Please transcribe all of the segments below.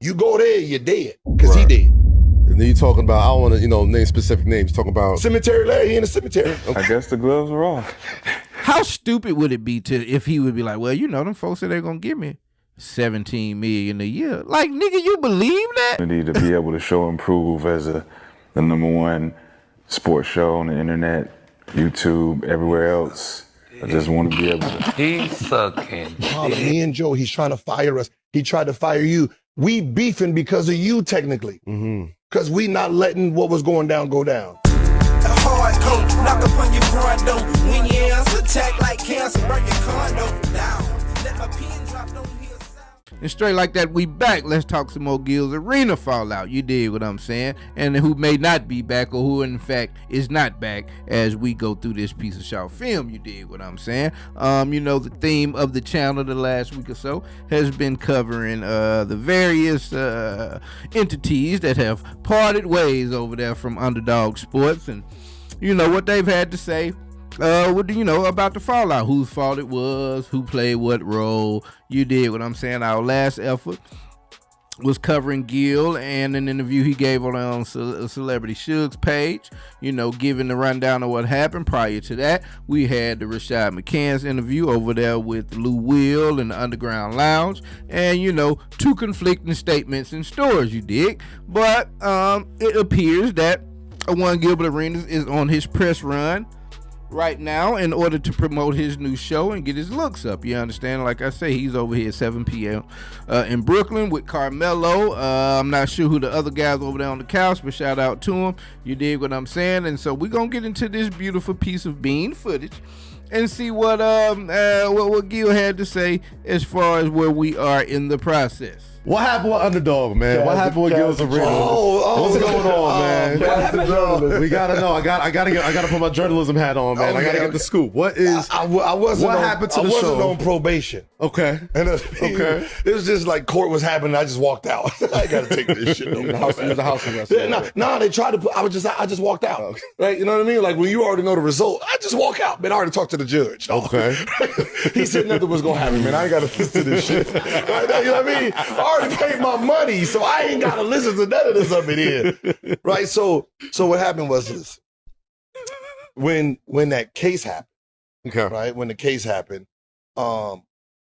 You go there, you're dead. Because he dead. And then you talking about, I don't want to, name specific names. Talking about Cemetery Larry, he in the cemetery. I guess the gloves are off. How stupid would it be if he would be like, well, them folks said they're going to give me $17 million a year. Like, nigga, you believe that? We need to be able to show and prove as the #1 sports show on the internet, YouTube, everywhere else. I just want to be able to. He's sucking. Me and Joe, he's trying to fire us. He tried to fire you. We beefing because of you, technically. Because we not letting what was going down go down. A hard coat, knock upon your front door. When your ass attack like cancer, burn your condo down. Let my pen drop, don't hear sound. And straight like that, we back. Let's talk some more Gilbert Arenas fallout. You dig what I'm saying? And who may not be back, or who in fact is not back as we go through this piece of short film. You dig what I'm saying? The theme of the channel the last week or so has been covering the various entities that have parted ways over there from Underdog Sports, and what they've had to say. About the fallout, whose fault it was, who played what role. You did what I'm saying. Our last effort was covering Gil and an interview he gave on Celebrity Suge's page, giving the rundown of what happened. Prior to that, we had the Rashad McCants interview over there with Lou Will in the Underground Lounge, and two conflicting statements and stories, you dig. But it appears that one Gilbert Arenas is on his press run right now in order to promote his new show and get his looks up. You understand? Like I say, he's over here at 7 p.m. In Brooklyn with Carmelo. I'm not sure who the other guys over there on the couch, but shout out to him. You dig what I'm saying? And so we're going to get into this beautiful piece of bean footage and see what Gil had to say as far as where we are in the process. What happened with Underdog, man? What happened with Gilbert Arenas? What's going on, man? We gotta know. I gotta put my journalism hat on, man. I gotta get the scoop. What happened to the show? I wasn't on probation. Okay. And it was just like court was happening. I just walked out. I gotta take this shit. It was a house arrest. No, they tried to put. I just walked out. Okay. Right? You know what I mean? Like when you already know the result, I just walk out. Man, I already talked to the judge. Okay. He said nothing was gonna happen, man. I ain't gotta listen to this shit. Right? You know what I mean? I already paid my money, so I ain't gotta listen to none of this up in here. Right? So what happened was this. When that case happened, okay. Right? When the case happened,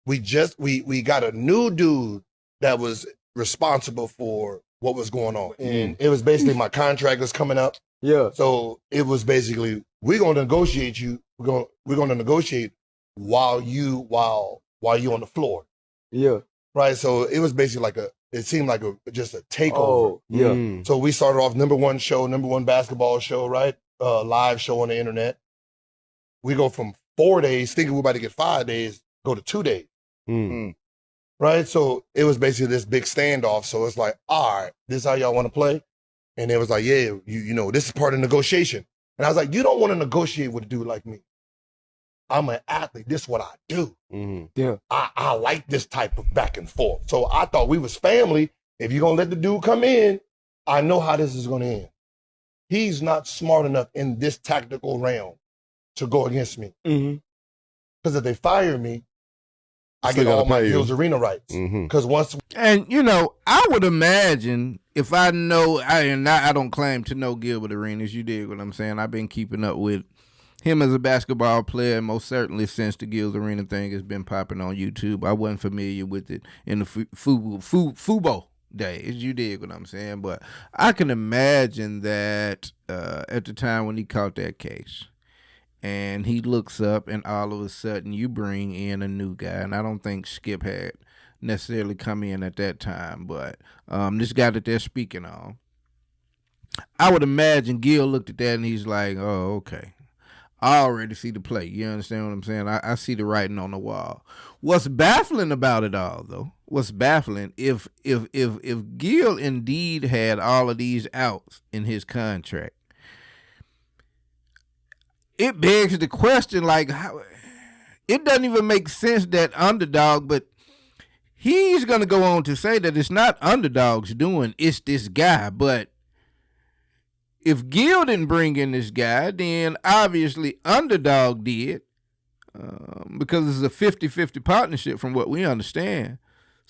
we got a new dude that was responsible for what was going on. And it was basically my contract was coming up. Yeah. So it was basically, we're gonna negotiate you. We're gonna negotiate while you on the floor. Yeah. Right. So it was basically it seemed like just a takeover. Oh, yeah. So we started off #1 basketball show, right? Live show on the internet. We go from 4 days, thinking we're about to get 5 days, go to 2 days. Right? So it was basically this big standoff. So it's like, all right, this is how y'all want to play? And it was like, yeah, this is part of negotiation. And I was like, you don't want to negotiate with a dude like me. I'm an athlete. This is what I do. Yeah. I like this type of back and forth. So I thought we was family. If you're going to let the dude come in, I know how this is going to end. He's not smart enough in this tactical realm to go against me. Because if they fire me, I get all my Gilbert Arenas rights. Because And, I would imagine if I know, I don't claim to know Gilbert Arenas, you dig what I'm saying? I've been keeping up with him as a basketball player, most certainly since the Gilbert Arenas thing has been popping on YouTube. I wasn't familiar with it in the Fubo days, you dig what I'm saying? But I can imagine that at the time when he caught that case, and he looks up and all of a sudden you bring in a new guy, and I don't think Skip had necessarily come in at that time, but this guy that they're speaking on, I would imagine Gil looked at that and he's like, oh, okay. I already see the play. You understand what I'm saying? I see the writing on the wall. What's baffling about it all, though, if Gil indeed had all of these outs in his contract, it begs the question, like, how, it doesn't even make sense that Underdog, but he's going to go on to say that it's not Underdog's doing, it's this guy, but if Gil didn't bring in this guy, then obviously Underdog did, because it's a 50-50 partnership from what we understand.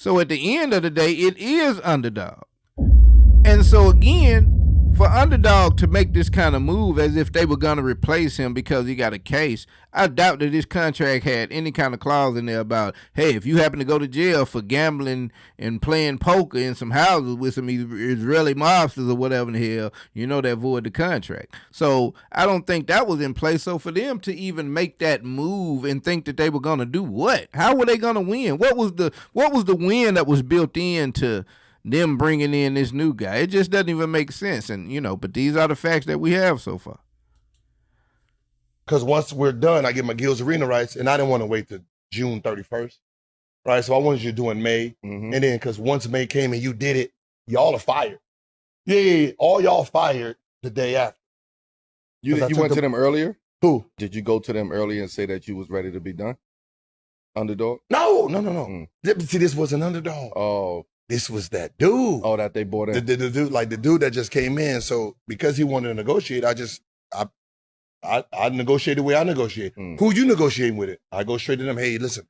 So at the end of the day, it is Underdog. And so again, for Underdog to make this kind of move as if they were going to replace him because he got a case, I doubt that this contract had any kind of clause in there about, hey, if you happen to go to jail for gambling and playing poker in some houses with some Israeli mobsters or whatever the hell, that void the contract. So I don't think that was in place. So for them to even make that move and think that they were going to do what? How were they going to win? What was the win that was built into them bringing in this new guy? It just doesn't even make sense. And, but these are the facts that we have so far. Because once we're done, I get my Gilbert Arenas rights, and I didn't want to wait to June 31st, right? So I wanted you to do in May. Mm-hmm. And then because once May came and you did it, y'all are fired. Yeah, all y'all fired the day after. You went to them earlier? Who? Did you go to them earlier and say that you was ready to be done? Underdog? No. See, this was an Underdog. Oh. This was that dude. Oh, that they bought in. The dude, like the dude that just came in. So because he wanted to negotiate, I negotiated the way I negotiate. Who you negotiating with it? I go straight to them. Hey, listen,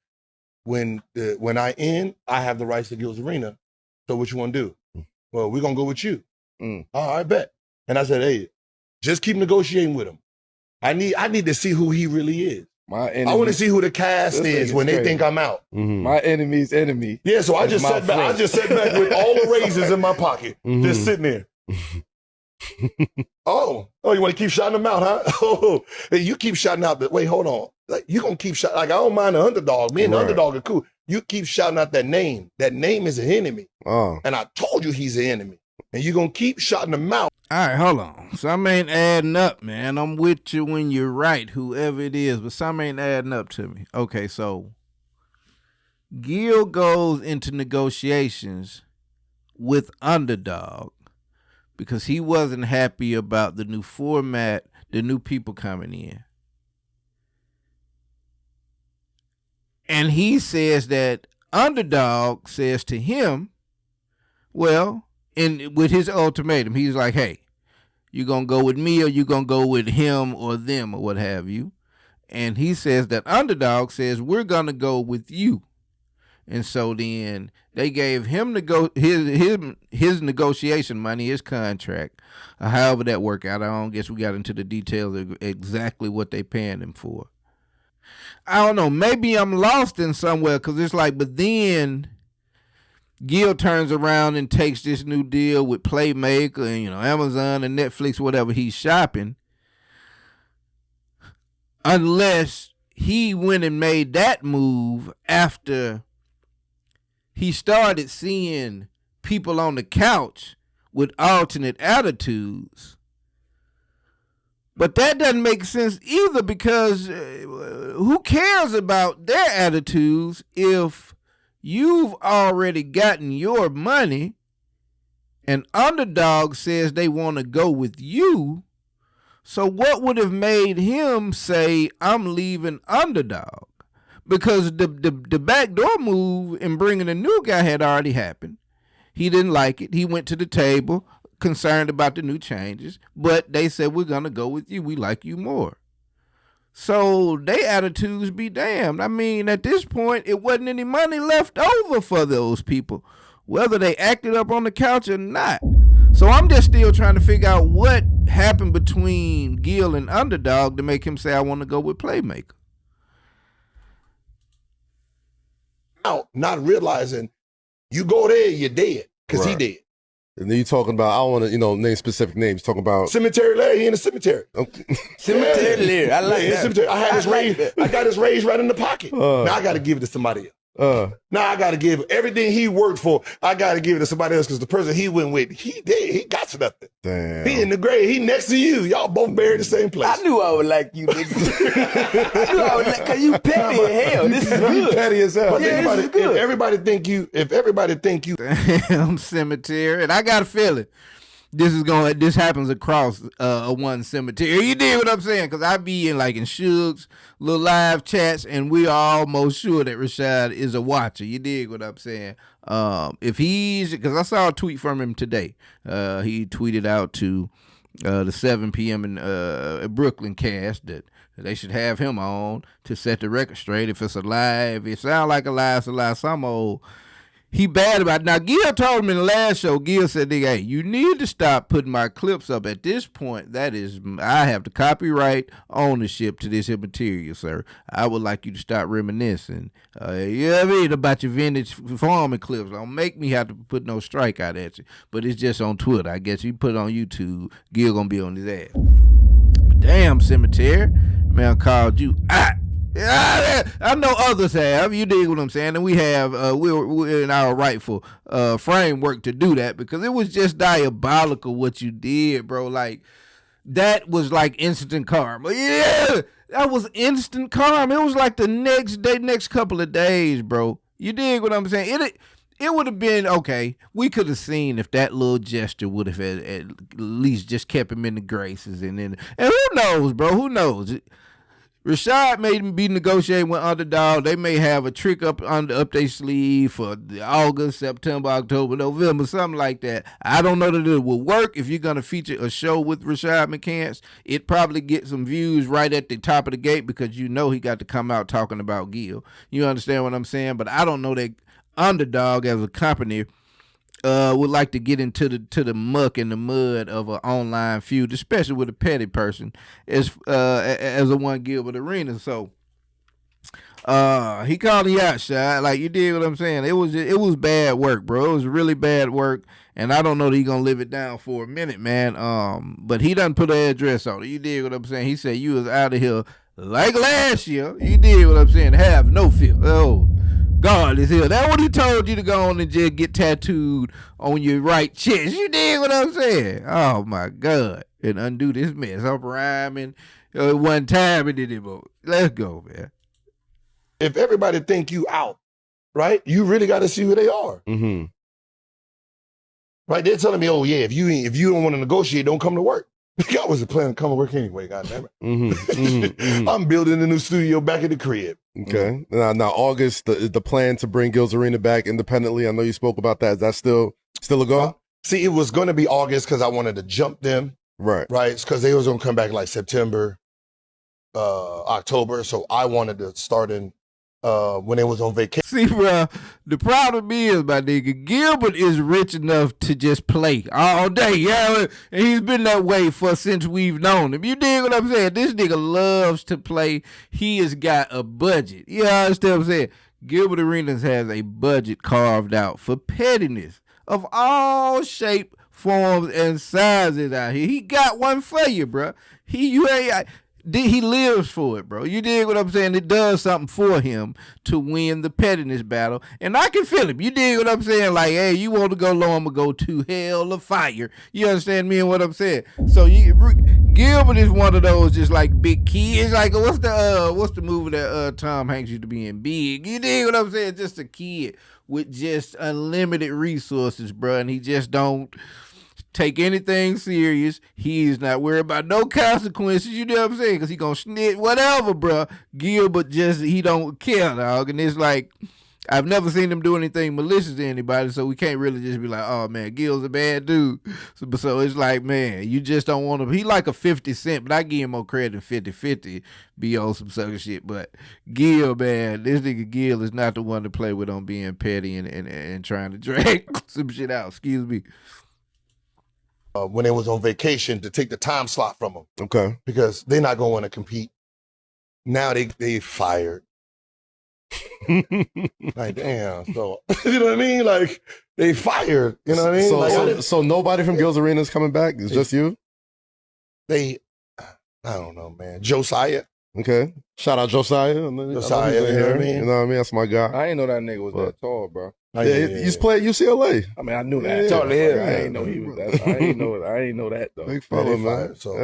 when I end, I have the rights to Gilbert Arenas. So what you want to do? Well, we're gonna go with you. Oh, I bet. And I said, hey, just keep negotiating with him. I need to see who he really is. I want to see who the cast is when they think I'm out. Mm-hmm. My enemy's enemy. Yeah, so I just sat back. I just sat back with all the raises in my pocket, just sitting there. Oh, you want to keep shouting them out, huh? Oh, you keep shouting out. Wait, hold on. Like you gonna keep shouting? Like I don't mind the Underdog. Me and the Underdog are cool. You keep shouting out that name. That name is an enemy. Oh, and I told you he's an enemy, and you gonna keep shouting them out. All right, hold on. Some ain't adding up, man. I'm with you when you're right, whoever it is, but some ain't adding up to me. Okay, so Gil goes into negotiations with Underdog because he wasn't happy about the new format, the new people coming in. And he says that Underdog says to him, well, and with his ultimatum, he's like, hey, you going to go with me or you going to go with him or them or what have you? And he says that Underdog says, we're going to go with you. And so then they gave him his negotiation money, his contract, however that worked out. I don't guess we got into the details of exactly what they paying him for. I don't know. Maybe I'm lost in somewhere because it's like, but then Gil turns around and takes this new deal with Playmaker and, Amazon and Netflix, whatever he's shopping. Unless he went and made that move after he started seeing people on the couch with alternate attitudes. But that doesn't make sense either because who cares about their attitudes if you've already gotten your money and Underdog says they want to go with you? So what would have made him say, I'm leaving Underdog? Because the backdoor move in bringing a new guy had already happened. He didn't like it. He went to the table concerned about the new changes, but they said, we're going to go with you. We like you more. So they attitudes be damned. I mean, at this point, it wasn't any money left over for those people, whether they acted up on the couch or not. So I'm just still trying to figure out what happened between Gil and Underdog to make him say, I want to go with Playmaker. Out, not realizing you go there, you're dead, because he dead. And then you're talking about, I don't want to, name specific names. Talking about Cemetery Larry. He in the cemetery. Cemetery Larry. I like that. Cemetery. I got his raise right in the pocket. Now I got to give it to somebody else. Now I got to give everything he worked for. I got to give it to somebody else because the person he went with, he did. He got nothing. Damn. He in the grave. He next to you. Y'all both buried the same place. I knew I would like you. I knew I would like, because you petty as hell. This is good. Petty as hell. But think about it. If everybody think you. Damn cemetery. And I got a feeling this happens across one cemetery. You dig what I'm saying? Because I be in Suge's little live chats, and we are almost sure that Rashad is a watcher. You dig what I'm saying? If he's, because I saw a tweet from him today. He tweeted out to the 7 p.m. in Brooklyn cast that they should have him on to set the record straight. If it's a lie, if it sounds like a lie, it's a lie. Some old he bad about it. Now, Gil told him in the last show, Gil said, nigga, hey, you need to stop putting my clips up. At this point, I have the copyright ownership to this here material, sir. I would like you to stop reminiscing. You know what I mean? About your vintage farming clips. Don't make me have to put no strike out at you. But it's just on Twitter. I guess you put it on YouTube, Gil gonna be on his ass. Damn, Cemetery. Man, I called you out. I know others have. You dig what I'm saying? And we have, we're in our rightful framework to do that because it was just diabolical what you did, bro. Like, that was like instant karma. Yeah, that was instant karma. It was like the next couple of days, bro. You dig what I'm saying? It would have been, okay, we could have seen if that little gesture would have at least just kept him in the graces. And who knows, bro? Who knows? Rashad may be negotiating with Underdog. They may have a trick up their sleeve for August, September, October, November, something like that. I don't know that it will work. If you're going to feature a show with Rashad McCants, it probably gets some views right at the top of the gate because you know he got to come out talking about Gil. You understand what I'm saying? But I don't know that Underdog as a company would like to get into the muck and the mud of an online feud, especially with a petty person as a one Gilbert Arenas. So he called the out shot. Like, you did what I'm saying. It was bad work, bro. It was really bad work, and I don't know that he's gonna live it down for a minute, man. But he done put an address on it. You did what I'm saying. He said you was out of here like last year. You did what I'm saying. Have no fear. Oh, God is here. That's what he told you to go on and just get tattooed on your right chest. You did what I'm saying. Oh, my God. And undo this mess. I'm rhyming one time and did it. Let's go, man. If everybody think you out, right, you really got to see who they are. Mm-hmm. Right? They're telling me, oh, yeah, if you don't want to negotiate, don't come to work. I wasn't planning to come to work anyway, goddammit. I'm building a new studio back at the crib. Okay. Now August, the plan to bring Gil's Arena back independently. I know you spoke about that. Is that still a go? See, it was going to be August because I wanted to jump them. Right. Right. Because they was going to come back like September, October. So I wanted to start in when they was on vacation. See, bro, the problem is, my nigga, Gilbert is rich enough to just play all day. Yeah, and he's been that way since we've known him. You dig what I'm saying? This nigga loves to play. He has got a budget. You understand what I'm saying? Gilbert Arenas has a budget carved out for pettiness of all shape, forms, and sizes out here. He got one for you, bro. He lives for it, bro. You dig what I'm saying? It does something for him to win the pettiness battle. And I can feel him. You dig what I'm saying? Like, hey, you want to go low, I'm going to go to hell or fire. You understand me and what I'm saying? So Gilbert is one of those just like big kids. Like, what's the movie that Tom Hanks used to be in? Big. You dig what I'm saying? Just a kid with just unlimited resources, bro. And he just don't take anything serious. He's not worried about no consequences. You know what I'm saying? Because he gonna snitch, whatever, bro. Gilbert he don't care, dog. And it's like, I've never seen him do anything malicious to anybody, so we can't really just be like, oh, man, Gil's a bad dude. So it's like, man, you just don't want to. He like a 50 Cent, but I give him more credit than 50-50 be on some sucker shit. But Gil, man, this nigga Gil is not the one to play with on being petty and trying to drag some shit out. Excuse me. When they was on vacation to take the time slot from them. Okay. Because they're not going to want to compete. Now they fired. Like, damn. So, you know what I mean? Like, they fired. You know what I mean? So nobody from Gil's Arena is coming back? It's just you? I don't know, man. Josiah. Okay. Shout out Josiah. Josiah, you know what I mean? You know what I mean? That's my guy. I ain't know that nigga was that tall, bro. He's played UCLA. I mean, I knew that. Yeah. I ain't know he was that. I ain't know that though. Big fella, man. So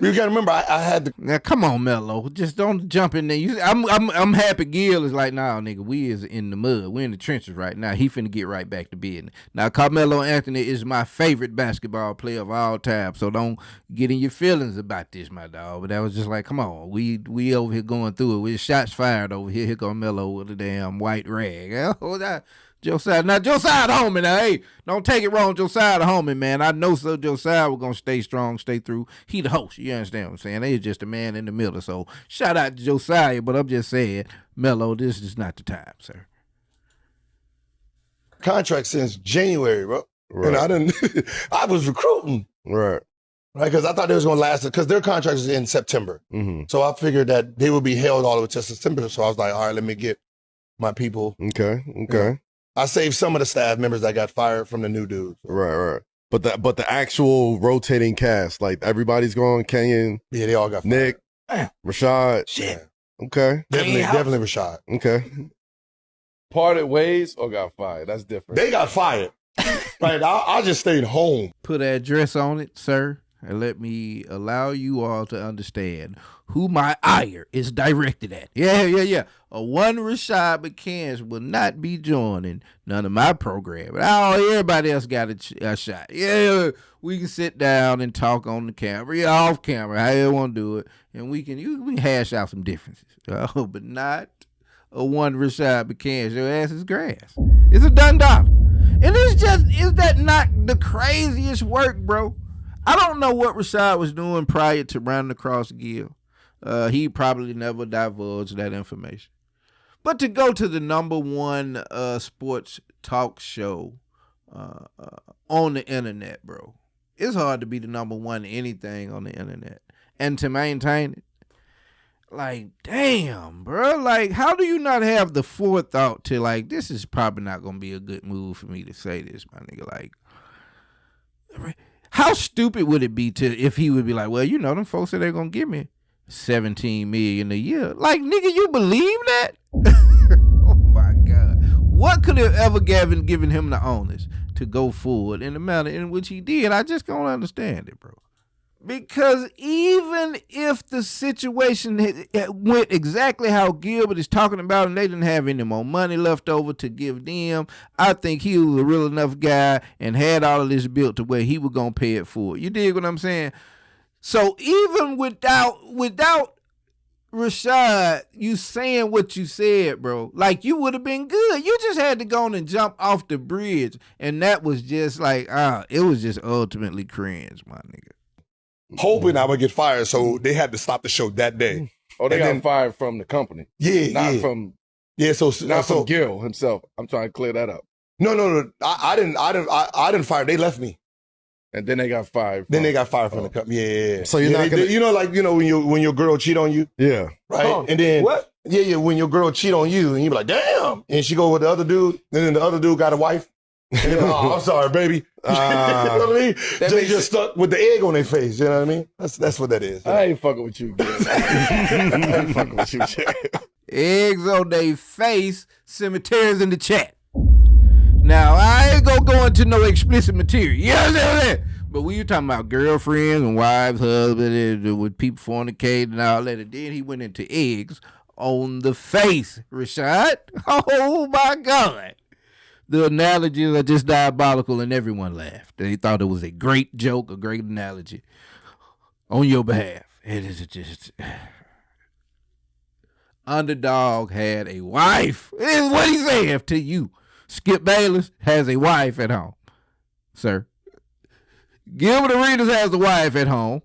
you gotta remember, I had to. Now come on, Melo, just don't jump in there. I'm happy. Gil is like, nah, nigga, we is in the mud. We're in the trenches right now. He finna get right back to business. Now, Carmelo Anthony is my favorite basketball player of all time. So don't get in your feelings about this, my dog. But that was just like, come on, we over here going through it. With shots fired over here. Here go Melo with a damn white rag. Oh, that. Josiah the homie now. Hey, don't take it wrong, Josiah the homie, man. I know so Josiah was gonna stay strong, stay through. He the host, you understand what I'm saying? He's just a man in the middle. So shout out to Josiah, but I'm just saying, Melo, this is not the time, sir. contract since January, bro. Right. And I was recruiting. Right. Right, because I thought they was going to last, because their contract is in September. Mm-hmm. So I figured that they would be held all the way to September. So I was like, all right, let me get my people. Okay. You know, I saved some of the staff members that got fired from the new dudes. Right. But the actual rotating cast, like everybody's gone. Kenyon. Yeah, they all got fired. Nick, Rashad. Shit. Okay. Definitely Rashad. Okay. Parted ways or got fired? That's different. They got fired. Right, I just stayed home. Put an address on it, sir, and let me allow you all to understand who my ire is directed at. Yeah. A one Rashad McCants will not be joining none of my program. But everybody else got a shot. Yeah, we can sit down and talk on the camera, off camera, however you want to do it, and we can hash out some differences. But not a one Rashad McCants. Your ass is grass. It's a done dollar. And is that not the craziest work, bro? I don't know what Rashad was doing prior to running across Gil. He probably never divulged that information. But to go to the number one sports talk show on the internet, bro, it's hard to be the number one anything on the internet. And to maintain it, like, damn, bro. Like, how do you not have the forethought to, like, this is probably not going to be a good move for me to say this, my nigga. Like, how stupid would it be if he would be like, well, you know, them folks said they're going to give me $17 million a year. Like, nigga, you believe that? Oh, my God. What could have ever given him the onus to go forward in the manner in which he did? I just don't understand it, bro. Because even if the situation went exactly how Gilbert is talking about and they didn't have any more money left over to give them, I think he was a real enough guy and had all of this built to where he was going to pay it for it. You dig what I'm saying? So even without Rashad, you saying what you said, bro, like you would have been good. You just had to go on and jump off the bridge. And that was just like, it was just ultimately cringe, my nigga. Hoping I would get fired, so they had to stop the show that day. Oh, they got fired from the company. Not from Gil himself. I'm trying to clear that up. No. I didn't fire. They left me, and then they got fired. Then they got fired from the company. Yeah. So you're not gonna, when your girl cheat on you. Yeah. Right. Oh, and then what? Yeah. When your girl cheat on you, and you be like, damn, and she go with the other dude, and then the other dude got a wife. And like, I'm sorry, baby. You know what I mean? They just stuck with the egg on their face. You know what I mean? That's what that is. I ain't fucking with you, Gil. I ain't fucking with you, Eggs on their face, cemeteries in the chat. Now, I ain't gonna go into no explicit material. You know, but when you talking about girlfriends and wives, husbands, with people fornicating and all that, and then he went into eggs on the face, Rashad. Oh, my God. The analogies are just diabolical, and everyone laughed. They thought it was a great joke, a great analogy on your behalf. It is just... Underdog had a wife. This is what he said to you. Skip Bayless has a wife at home, sir. Gilbert Arenas has a wife at home.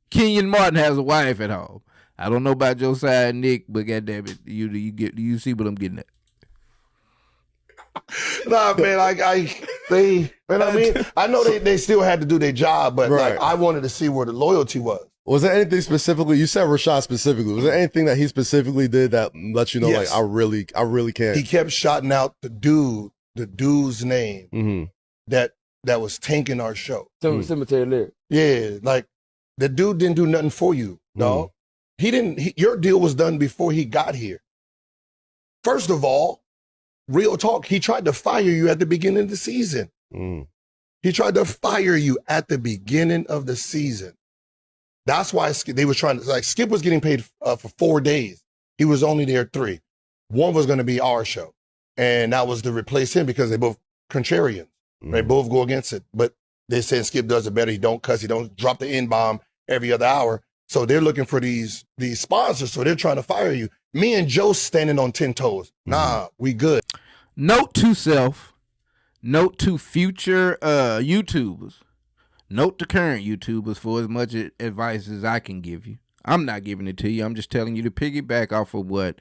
Kenyon Martin has a wife at home. I don't know about your side, Nick, but goddammit, you see what I'm getting at. Nah, man, I know they still had to do their job, but right. Like I wanted to see where the loyalty was. Was there anything specifically? You said Rashad specifically. Was there anything that he specifically did that let you know, yes. like I really can't? He kept shouting out the dude's name that was tanking our show. Cemetery lyric. Yeah, like the dude didn't do nothing for you, dog. He didn't. Your deal was done before he got here. First of all, real talk, he tried to fire you at the beginning of the season. He tried to fire you at the beginning of the season. That's why they were trying to, like, Skip was getting paid for 4 days. He was only there 3. One was going to be our show. And that was to replace him because they both contrarians. They both go against it. But they said Skip does it better. He don't cuss. He don't drop the N-bomb every other hour. So they're looking for these sponsors. So they're trying to fire you. Me and Joe standing on 10 toes. Nah, we good. Note to self, note to future YouTubers, note to current YouTubers for as much advice as I can give you. I'm not giving it to you. I'm just telling you to piggyback off of what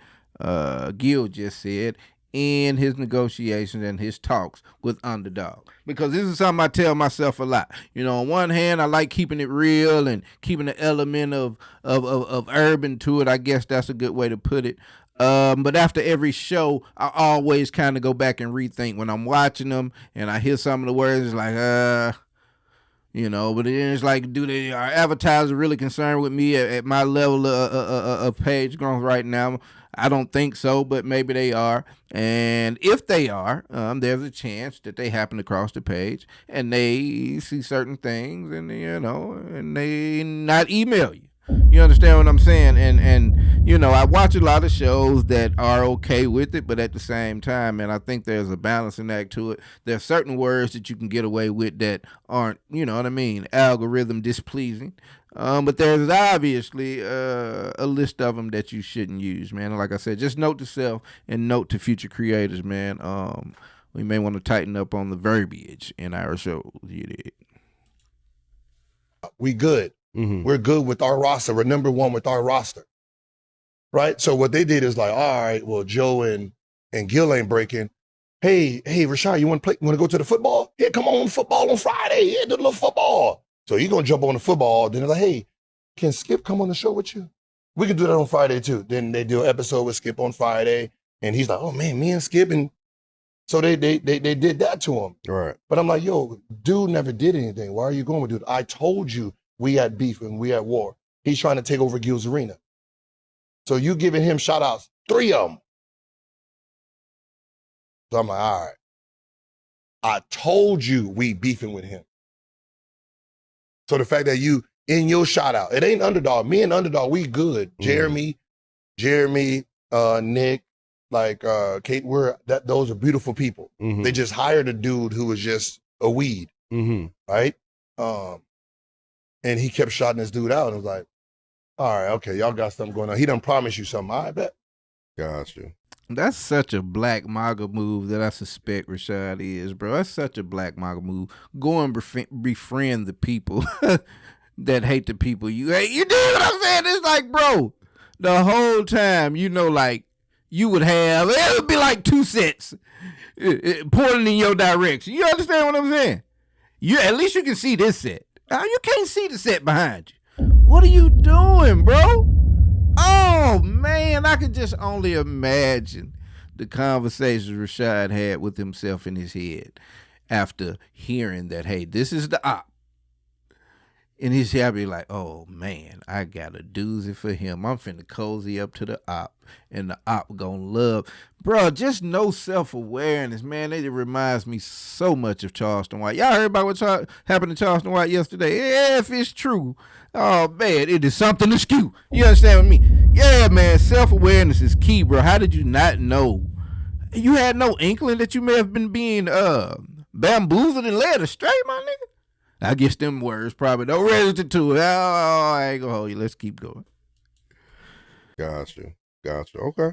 Gil just said. in his negotiations and his talks with Underdog. Because this is something I tell myself a lot. You know, on one hand, I like keeping it real and keeping the element of urban to it. I guess that's a good way to put it. But after every show, I always kind of go back and rethink when I'm watching them and I hear some of the words, it's like, you know, but then it's like, are advertisers really concerned with me at my level of page growth right now? I don't think so, but maybe they are. And if they are, there's a chance that they happen to cross the page and they see certain things and, you know, and they not email you. You understand what I'm saying? And you know, I watch a lot of shows that are okay with it, but at the same time, and I think there's a balancing act to it. There's certain words that you can get away with that aren't, you know what I mean, algorithm displeasing. But there's obviously a list of them that you shouldn't use, man. And like I said, just note to self and note to future creators, man. We may want to tighten up on the verbiage in our shows. You did. We good. Mm-hmm. We're good with our roster. We're number one with our roster. Right? So what they did is like, all right, well, Joe and Gil ain't breaking. Hey, Rashad, you want to go to the football? Yeah, come on, football on Friday. Yeah, do a little football. So you're going to jump on the football. Then they're like, hey, can Skip come on the show with you? We can do that on Friday too. Then they do an episode with Skip on Friday. And he's like, oh man, me and Skip. And so they did that to him. Right. But I'm like, yo, dude never did anything. Why are you going with dude? I told you we had beef and we had war. He's trying to take over Gilbert Arenas. So you giving him shout outs, 3 of them. So I'm like, all right. I told you we beefing with him. So the fact that you in your shout out, it ain't Underdog. Me and Underdog, we good. Mm-hmm. Jeremy, Nick, like Kate, those are beautiful people. Mm-hmm. They just hired a dude who was just a weed. Mm-hmm. Right? And he kept shouting this dude out. And I was like, all right, okay, y'all got something going on. He done promised you something, I bet. Gotcha. That's such a black MAGA move that I suspect Rashad is, bro. That's such a black MAGA move. Go and befriend the people that hate the people you hate. You do what I'm saying? It's like, bro, the whole time, you know, like, you would have, it would be like 2 sets pointing in your direction. You understand what I'm saying? At least you can see this set. You can't see the set behind you. What are you doing, bro? Oh, man, I could just only imagine the conversations Rashad had with himself in his head after hearing that, hey, this is the op. And his head be like, oh, man, I got a doozy for him. I'm finna cozy up to the op, and the op gonna love. Bro, just no self-awareness, man. It reminds me so much of Charleston White. Y'all heard about what happened to Charleston White yesterday? Yeah, if it's true, oh, man, it is something askew. You understand what I mean? Yeah, man, self-awareness is key, bro. How did you not know? You had no inkling that you may have been being bamboozled and led astray, my nigga? I guess them words probably don't register to it. Oh, I ain't gonna hold you. Let's keep going. Gotcha. Okay.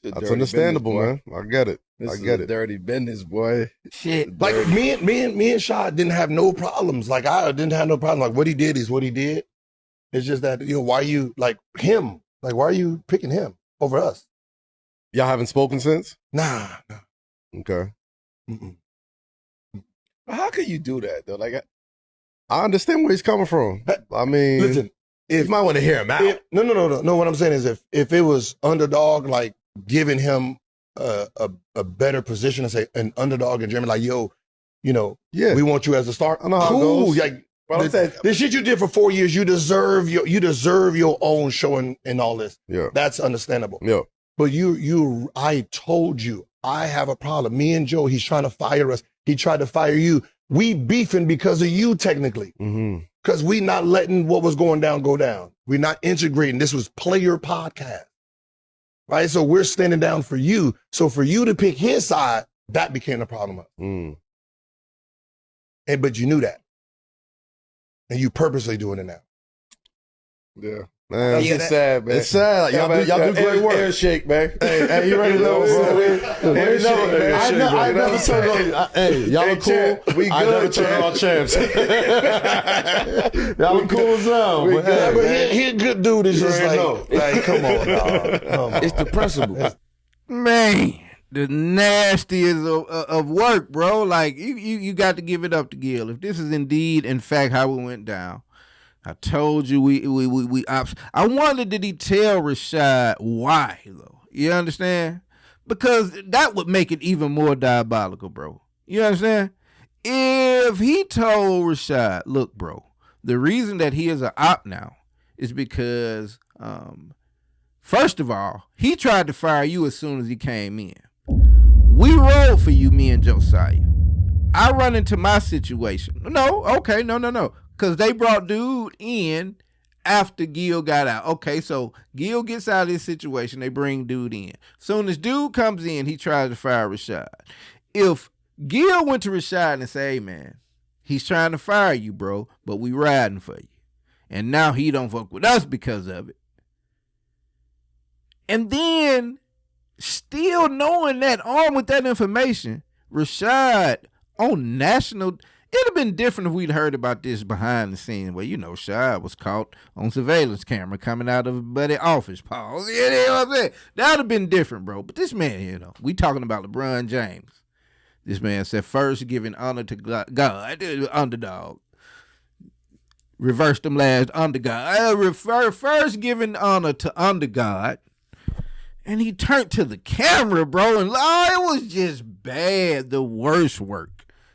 That's understandable, man. I get it. This is dirty business, boy. Shit. Like me and Shad didn't have no problems. Like I didn't have no problem. Like what he did is what he did. It's just that, you know, why you like him? Like why are you picking him over us? Y'all haven't spoken since? Nah. Okay. Mm-mm. How can you do that though? Like I understand where he's coming from. I mean, listen, you might want to hear him out. No. What I'm saying is if it was Underdog, like giving him a better position and say an Underdog and Jeremy, like, yo, you know, yeah, we want you as a star. I know how cool. It goes. Like, the shit you did for 4 years, you deserve your own show and all this. Yeah. That's understandable. Yeah. But I told you, I have a problem. Me and Joe, he's trying to fire us. He tried to fire you. We beefing because of you, technically. Mm-hmm. Because we not letting what was going down go down. We're not integrating. This was Player Podcast. Right? So we're standing down for you. So for you to pick his side, that became a problem. But you knew that. And you purposely doing it now. Yeah. Man, that's just sad, man. It's sad. Like, y'all do great work. Air shake, man. Hey, you ready to know, bro? I never turn on. Hey, y'all are cool. We good. I never turn on champs. Y'all are cool as hell. But he a good dude. Is just like, come on, dog. It's the principle. Man, the nastiest of work, bro. Like you got to give it up to Gil. If this is indeed, in fact, how it went down, I told you we I wondered, did he tell Rashad why though? You understand? Because that would make it even more diabolical, bro. You understand? If he told Rashad, look, bro, the reason that he is an op now is because, first of all, he tried to fire you as soon as he came in. We rolled for you, me and Josiah. I run into my situation. No. Because they brought dude in after Gil got out. Okay, so Gil gets out of this situation. They bring dude in. Soon as dude comes in, he tries to fire Rashad. If Gil went to Rashad and say, hey, man, he's trying to fire you, bro, but we riding for you. And now he don't fuck with us because of it. And then, still knowing that, armed with that information, Rashad on national... It'd have been different if we'd heard about this behind the scenes where, Rashad was caught on surveillance camera coming out of a buddy office. Pause. You know what I'm saying? That would have been different, bro. But this man, we talking about LeBron James. This man said, first giving honor to God, underdog. Reverse them last, under God. First giving honor to under God. And he turned to the camera, bro, and it was just bad. The worst work.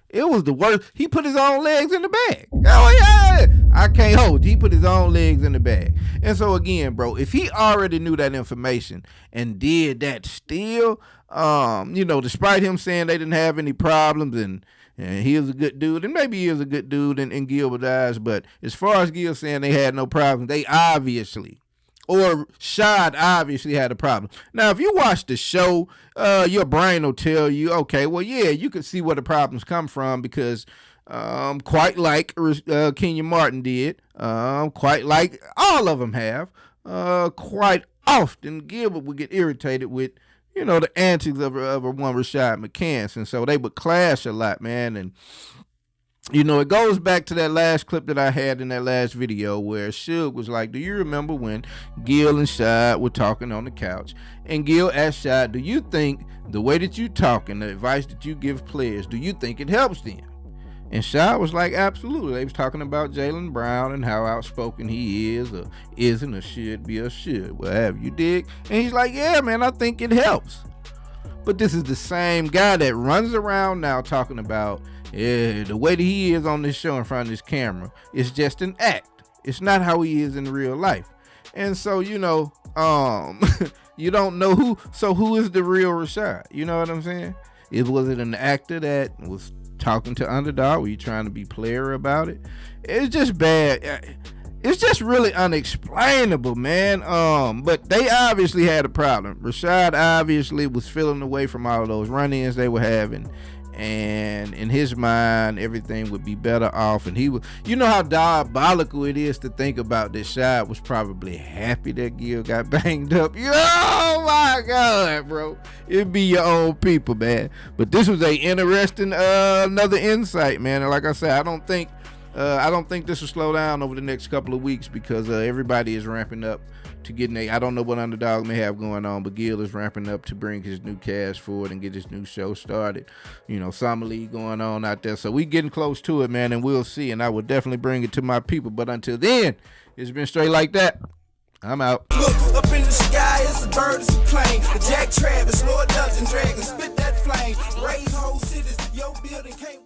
It was the worst. He put his own legs in the bag. Oh, yeah. I can't hold. He put his own legs in the bag. And so, again, bro, if he already knew that information and did that still, despite him saying they didn't have any problems and he was a good dude, and maybe he is a good dude in Gilbert eyes, but as far as Gil saying they had no problems, they obviously... Or Shad obviously had a problem. Now, if you watch the show, your brain will tell you, okay, well, yeah, you can see where the problems come from because quite like Kenyon Martin did, quite like all of them have, quite often Gilbert would get irritated with, the antics of a one Rashad McCants. And so they would clash a lot, man. And it goes back to that last clip that I had in that last video where Suge was like, do you remember when Gil and Shad were talking on the couch? And Gil asked Shad, do you think the way that you talk and the advice that you give players, do you think it helps them? And Shad was like, absolutely. They was talking about Jaylen Brown and how outspoken he is or isn't or should be or should, whatever you dig. And he's like, yeah, man, I think it helps. But this is the same guy that runs around now talking about the way that he is on this show in front of this camera is just an act. It's not how he is in real life. And so, you don't know who is the real Rashad? You know what I'm saying? Was it an actor that was talking to underdog? Were you trying to be player about it? It's just bad. It's just really unexplainable, man. But they obviously had a problem. Rashad obviously was feeling away from all of those run-ins they were having. And in his mind, everything would be better off. And he would, how diabolical it is to think about that Shad was probably happy that Gil got banged up. Oh my God, bro. It'd be your own people, man. But this was a interesting, another insight, man. And like I said, I don't think this will slow down over the next couple of weeks because everybody is ramping up to getting I don't know what Underdog may have going on, but Gil is ramping up to bring his new cast forward and get his new show started. Summer League going on out there. So we getting close to it, man, and we'll see. And I will definitely bring it to my people. But until then, it's been straight like that. I'm out. Look, up in the sky, it's a bird, it's a plane. Jack Travis, Lord Dungeon Dragon, spit that flame. Raise whole cities, your building can't